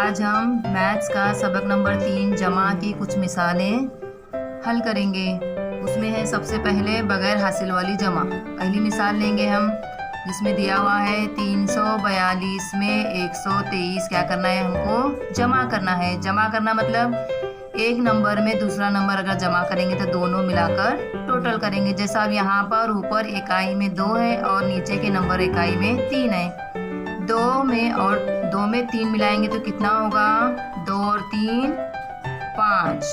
आज हम मैथ्स का सबक नंबर 3 जमा की कुछ मिसालें हल करेंगे। उसमें है सबसे पहले बगैर हासिल वाली जमा। पहली मिसाल लेंगे हम, जिसमें दिया हुआ है 342 में 123 क्या करना है, हमको जमा करना है। जमा करना मतलब एक नंबर में दूसरा नंबर अगर जमा करेंगे तो दोनों मिलाकर टोटल करेंगे। जैसा अब यहाँ पर ऊपर इकाई में 2 है और नीचे के नंबर इकाई में 3 है। 2 में 3 मिलाएंगे तो कितना होगा, 2 और 3 5।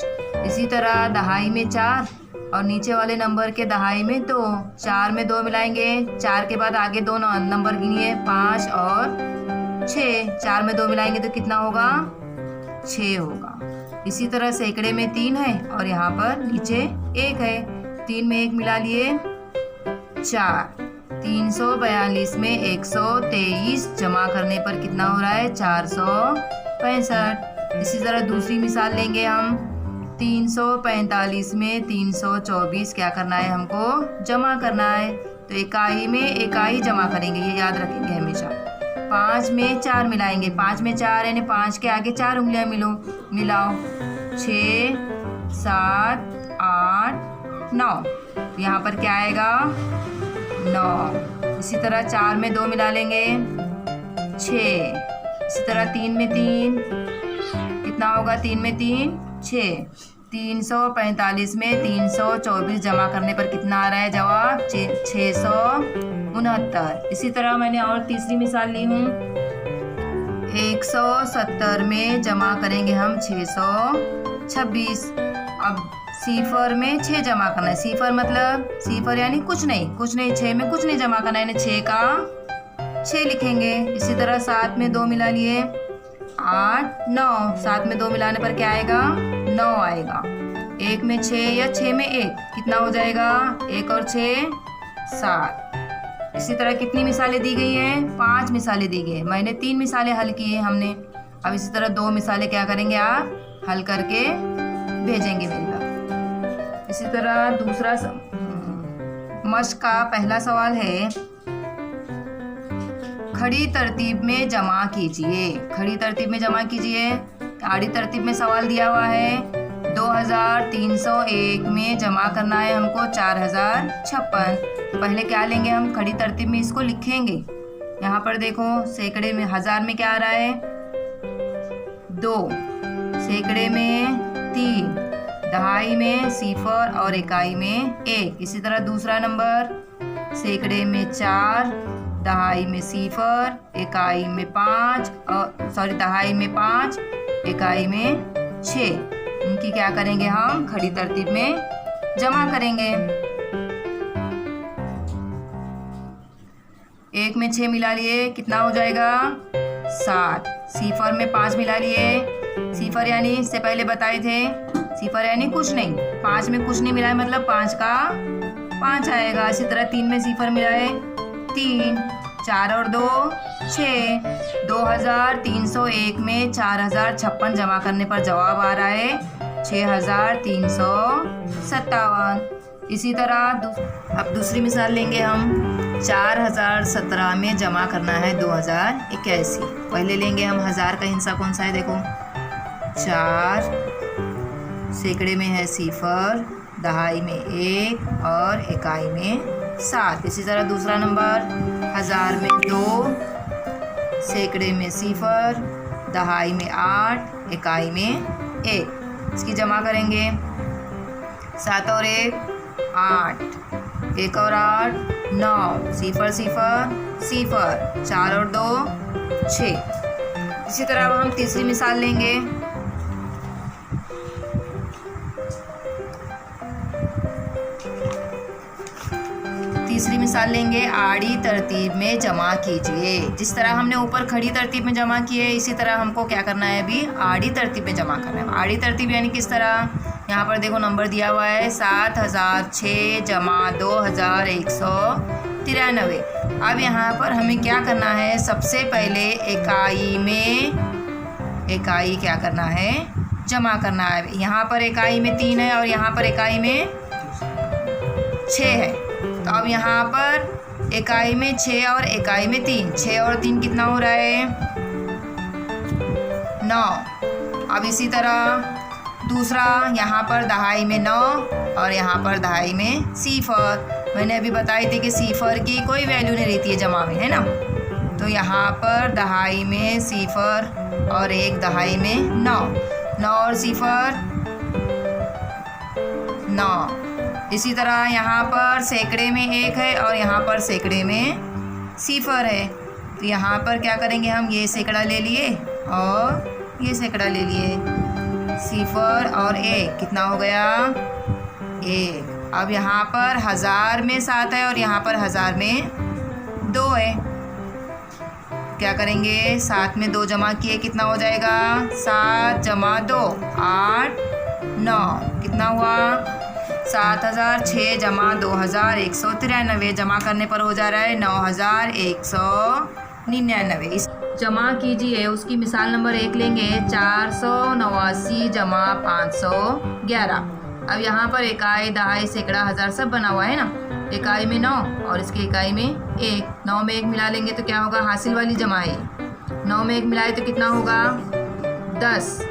इसी तरह दहाई में 4 और नीचे वाले नंबर के दहाई में 2। 4 में 2 मिलाएंगे, 4 के बाद आगे 2 नंबर गिनिए, 5 और 6। 4 में 2 मिलाएंगे तो कितना होगा, 6 होगा। इसी तरह सैकड़े में 3 है और यहाँ पर नीचे 1 है। 3 में 1 मिला लिए, 4। 342 में 123 जमा करने पर कितना हो रहा है, 465। इसी तरह दूसरी मिसाल लेंगे हम, 345 में 324 क्या करना है, हमको जमा करना है। तो इकाई में इकाई जमा करेंगे, ये याद रखेंगे हमेशा। 5 में 4 मिलाएंगे, 5 में 4 यानी 5 के आगे 4 उंगलियां मिलाओ, 6 7 8 9। यहाँ पर क्या आएगा, 9। इसी तरह 4 में 2 मिला लेंगे, 6। इसी तरह 3 में 3 कितना होगा, 3 में 3 6। 345 में 324 जमा करने पर कितना आ रहा है जवाब, 669। इसी तरह मैंने और तीसरी मिसाल ली हूँ, 170 में जमा करेंगे हम 626। अब सिफर में 6 जमा करना है। सिफर मतलब सिफर यानी कुछ नहीं 6 में कुछ नहीं जमा करना है, यानी 6 का 6 लिखेंगे। इसी तरह 7 में 2 मिला लिए, 8 9। 7 में 2 मिलाने पर क्या आएगा, 9 आएगा। 1 में 6 या 6 में 1 कितना हो जाएगा, 1 और 6 7। इसी तरह कितनी मिसालें दी गई हैं, 5 मिसालें दी गई हैं। मैंने 3 मिसालें हल की है हमने। अब इसी तरह 2 मिसालें क्या करेंगे, आप हल करके भेजेंगे मेरे पास। इसी तरह दूसरा मश्क का पहला सवाल है, खड़ी तरतीब में जमा कीजिए। खड़ी तरतीब में जमा कीजिए। आड़ी तरतीब में सवाल दिया हुआ है, 2301 में जमा करना है हमको 4056। पहले क्या लेंगे हम, खड़ी तरतीब में इसको लिखेंगे। यहाँ पर देखो, सैकड़े में हजार में क्या आ रहा है, 2। सैकड़े में 3, दहाई में सिफर और इकाई में 1। इसी तरह दूसरा नंबर, सैकड़े में 4, दहाई में सिफर, इकाई में 5 और दहाई में 5, इकाई में 6। इनकी क्या करेंगे, हम खड़ी तरतीब में जमा करेंगे। 1 में 6 मिला लिए, कितना हो जाएगा, 7। सिफर में 5 मिला लिए। सिफर यानी इससे पहले बताए थे, सिफर यानी कुछ नहीं, 5 में कुछ नहीं मिला है मतलब 5 का 5 आएगा। इसी तरह 3 में सिफर मिलाए, 3। 4 और 2 6। 2301 में 4056 जमा करने पर जवाब आ रहा है 6357। इसी तरह अब दूसरी मिसाल लेंगे हम, 4017 में जमा करना है 2081। पहले लेंगे हम, हजार का हिस्सा कौन सा है, देखो 4, सैकड़े में है सिफर, दहाई में 1 और इकाई में 7। इसी तरह दूसरा नंबर, हजार में 2, सैकड़े में सिफर, दहाई में 8, इकाई में 1। इसकी जमा करेंगे, 7 और 1 8, 1 और 8 9, सिफर सिफर सिफर, 4 और 2 6। इसी तरह अब हम तीसरी मिसाल लेंगे, आड़ी तरतीब में जमा कीजिए। जिस तरह हमने ऊपर खड़ी तरतीब में जमा किए, इसी तरह हमको क्या करना है, अभी आड़ी तरतीब में जमा करना है। आड़ी तरतीब यानी किस तरह, यहाँ पर देखो नंबर दिया हुआ है 7006 जमा 2193। अब यहाँ पर हमें क्या करना है, सबसे पहले इकाई क्या करना है, जमा करना है। यहाँ पर इकाई में 3 है और यहाँ पर इकाई में 6 है। तो अब यहाँ पर इकाई में 6 और इकाई में 3, 6 और 3 कितना हो रहा है, 9। अब इसी तरह दूसरा, यहाँ पर दहाई में 9 और यहाँ पर दहाई में सिफर। मैंने अभी बताई थी कि सिफर की कोई वैल्यू नहीं रहती है जमा में, है ना। तो यहाँ पर दहाई में सिफर और एक दहाई में 9, 9 और सिफर 9। इसी तरह यहाँ पर सैकड़े में 1 है और यहाँ पर सैकड़े में सिफर है। तो यहाँ पर क्या करेंगे हम, ये सैकड़ा ले लिए और ये सैकड़ा ले लिए, सिफर और 1 कितना हो गया, 1। अब यहाँ पर 1000 में 7 है और यहाँ पर 1000 में 2 है। क्या करेंगे, 7 में 2 जमा किए कितना हो जाएगा, 7 जमा 2 8 9, कितना हुआ 7006 जमा 2193। जमा करने पर हो जा रहा है 9199। इस जमा कीजिए, उसकी मिसाल नंबर 1 लेंगे, 489 जमा 511। अब यहाँ पर इकाई, दहाई, सैकड़ा, हज़ार सब बना हुआ है ना। इकाई में 9 और इसकी इकाई में 1, 9 में 1 मिला लेंगे तो क्या होगा, हासिल वाली जमा है। 9 में 1 मिलाए तो कितना होगा, 10।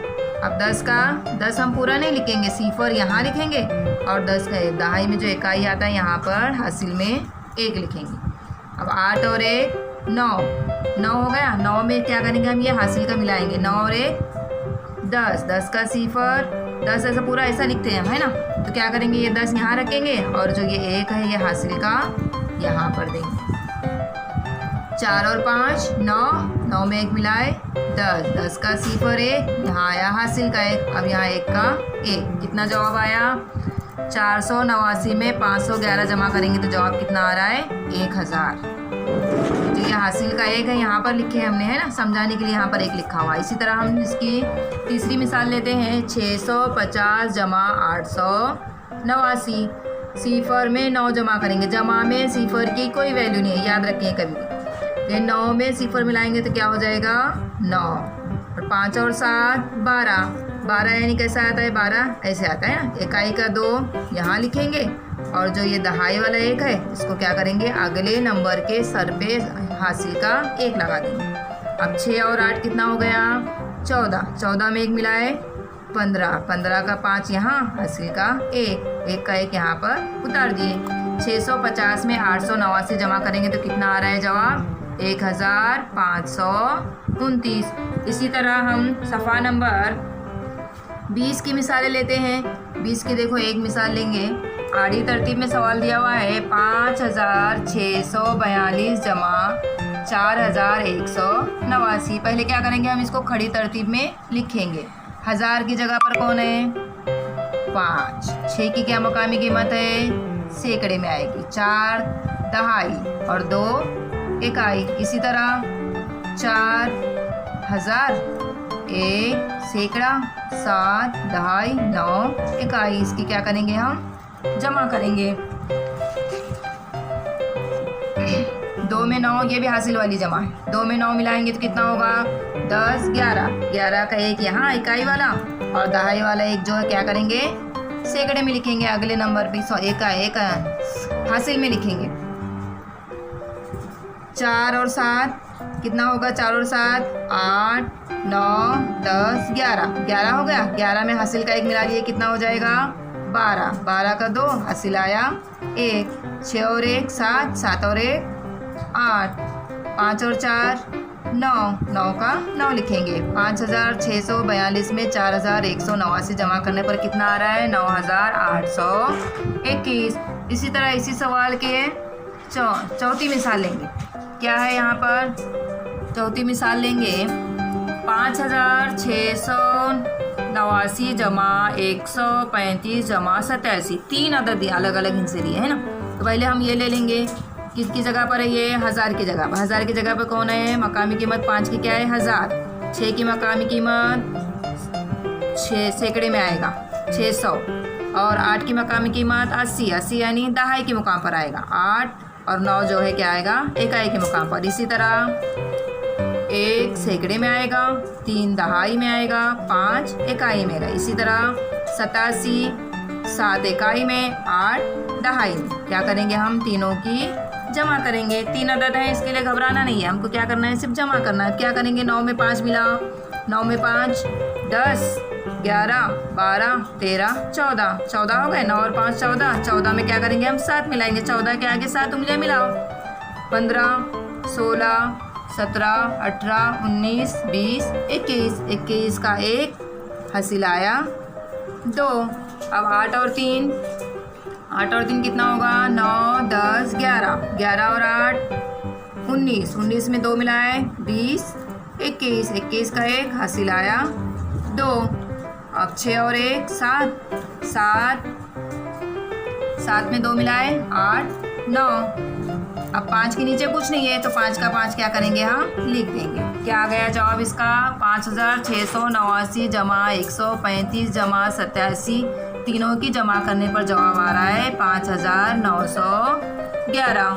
अब 10 का 10 हम पूरा नहीं लिखेंगे, सिफर यहाँ लिखेंगे और 10 का दहाई में जो इकाई आता है यहाँ पर हासिल में 1 लिखेंगे। अब 8 और 1 9, 9 हो गया। 9 में क्या करेंगे हम, ये हासिल का मिलाएंगे, 9 और 1 10, 10 का सिफर 10, ऐसा पूरा ऐसा लिखते हैं हम, है ना। तो क्या करेंगे, ये 10 यहाँ रखेंगे और जो ये 1 है ये हासिल का यहाँ पर देंगे। 4 और 5 9, 9 में 1 मिलाए 10, 10 का सिफर 1, यहाँ आया हासिल का 1। अब यहाँ 1 का 1, कितना जवाब आया, 489 में 511 जमा करेंगे तो जवाब कितना आ रहा है, 1000। तो ये हासिल का 1 है, यहाँ पर लिखे हमने, है ना, समझाने के लिए यहाँ पर 1 लिखा हुआ है। इसी तरह हम इसकी तीसरी मिसाल लेते हैं, 650 जमा 889। सिफर में 9 जमा करेंगे, जमा में सिफर की कोई वैल्यू नहीं है, याद रखें कभी भी। ये 9 में सिफर मिलाएंगे तो क्या हो जाएगा, 9 और 5 और 7 12, 12 यानी कैसा आता है, 12 ऐसे आता है ना। इकाई का 2 यहाँ लिखेंगे और जो ये दहाई वाला 1 है इसको क्या करेंगे, अगले नंबर के सर पे हासिल का 1 लगा देंगे। अब 6 और 8 कितना हो गया, 14, 14 में 1 मिलाए 15, 15 का 5 यहाँ हासिल का 1, 1 का 1 यहाँ पर उतार दिए। 650 में 889 जमा करेंगे तो कितना आ रहा है जवाब, 1529। इसी तरह हम सफ़ा नंबर 20 की मिसालें लेते हैं। 20 की देखो एक मिसाल लेंगे, आड़ी तरतीब में सवाल दिया हुआ है, 5642 जमा 4189। पहले क्या करेंगे, हम इसको खड़ी तरतीब में लिखेंगे। 1000 की जगह पर कौन है, 5। 6 की क्या मकामी कीमत है, सैकड़े में आएगी, 4 दहाई और 2 इकाई। इसी तरह 4000, 1 सैकड़ा, 7 दहाई 9 इकाई। इसकी क्या करेंगे, हम जमा करेंगे। 2 में 9, ये भी हासिल वाली जमा है। 2 में 9 मिलाएंगे तो कितना होगा, 10 11, 11 का 1 यहाँ इकाई वाला और दहाई वाला 1 जो है क्या करेंगे, सैकड़े में लिखेंगे, अगले नंबर पे 1 का 1 हासिल में लिखेंगे। 4 और 7 कितना होगा, 4 और 7 8 9 10 11, 11 हो गया। 11 में हासिल का 1 मिला लिए, कितना हो जाएगा, 12, 12 का 2 हासिल आया 1। 6 और 1 7, 7 और 1 8, 5 और 4 9, 9 का 9 लिखेंगे। 5642 में 4189 जमा करने पर कितना आ रहा है, 9821। इसी तरह इसी सवाल के चौथी मिसाल लेंगे। क्या है यहाँ पर, चौथी मिसाल लेंगे, 5689 जमा 135 जमा 87। 3 अदद अलग अलग इनसे लिए है ना। तो पहले हम ये ले लेंगे, किसकी जगह पर है ये, 1000 की जगह पर। 1000 की जगह पर कौन है, मकामी कीमत 5 की क्या है, 1000। 6 की मकामी कीमत 6 सैकड़े में आएगा, 600 और 8 की मकामी कीमत 80, 80 यानी दहाई के मुकाम पर आएगा। 8 और 9 जो है क्या आएगा, इकाई के मुकाम पर। इसी तरह 1 सैकड़े में आएगा, 3 दहाई में आएगा, 5 इकाई में आएगा। इसी तरह 87 7 इकाई में, 8 दहाई में। क्या करेंगे हम, तीनों की जमा करेंगे। 3 अदद है, इसके लिए घबराना नहीं है, हमको क्या करना है, सिर्फ जमा करना है। क्या करेंगे, 9 में 5 मिला, 9 में 5 10, 11 12 13 14, 14 हो गए। 9 और 5 14, 14 में क्या करेंगे हम, 7 मिलाएंगे। 14 के आगे 7 उंगलियां मिलाओ। 15 16 17 18 19 20 21, 21 का 1 हासिल आया 2। अब 8 और 3 कितना होगा, 9 10 11, 11 और 8 19, 19 में 2 मिलाए 20, 21, 21 का 1 हासिल आया 2। अब 6 और 1 7, 7 में 2 मिलाए 8 9। अब 5 के नीचे कुछ नहीं है तो 5 का 5 क्या करेंगे, हम लिख देंगे। क्या आ गया जवाब इसका, 5689 जमा 135 जमा 87। तीनों की जमा करने पर जवाब आ रहा है 5911।